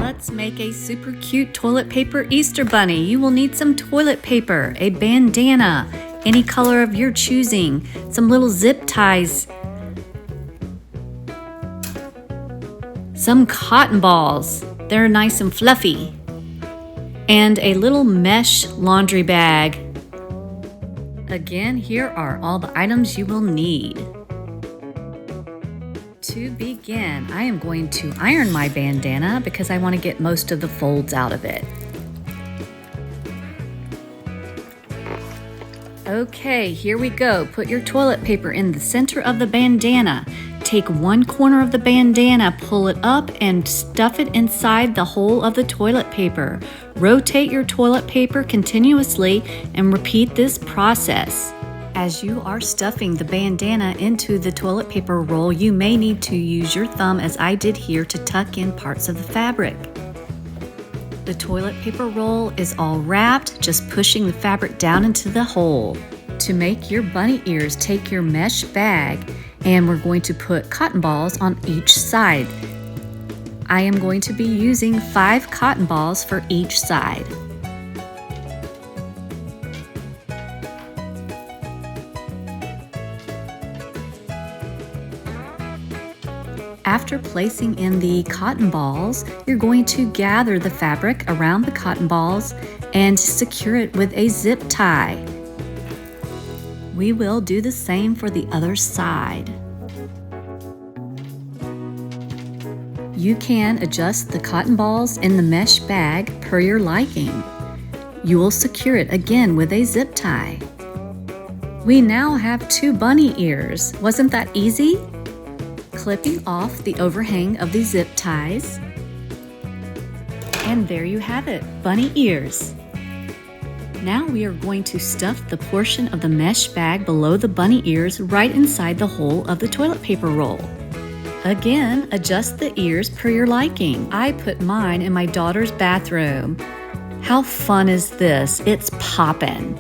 Let's make a super cute toilet paper Easter bunny. You will need some toilet paper, a bandana, any color of your choosing, some little zip ties, some cotton balls, they're nice and fluffy, and a little mesh laundry bag. Again, here are all the items you will need. To begin, I am going to iron my bandana because I want to get most of the folds out of it. Okay, here we go. Put your toilet paper in the center of the bandana. Take one corner of the bandana, pull it up, and stuff it inside the hole of the toilet paper. Rotate your toilet paper continuously and repeat this process. As you are stuffing the bandana into the toilet paper roll, you may need to use your thumb, as I did here, to tuck in parts of the fabric. The toilet paper roll is all wrapped, just pushing the fabric down into the hole. To make your bunny ears, take your mesh bag and we're going to put cotton balls on each side. I am going to be using 5 cotton balls for each side. After placing in the cotton balls, you're going to gather the fabric around the cotton balls and secure it with a zip tie. We will do the same for the other side. You can adjust the cotton balls in the mesh bag per your liking. You will secure it again with a zip tie. We now have 2 bunny ears. Wasn't that easy? Clipping off the overhang of the zip ties. And there you have it, bunny ears. Now we are going to stuff the portion of the mesh bag below the bunny ears right inside the hole of the toilet paper roll. Again, adjust the ears per your liking. I put mine in my daughter's bathroom. How fun is this? It's poppin'.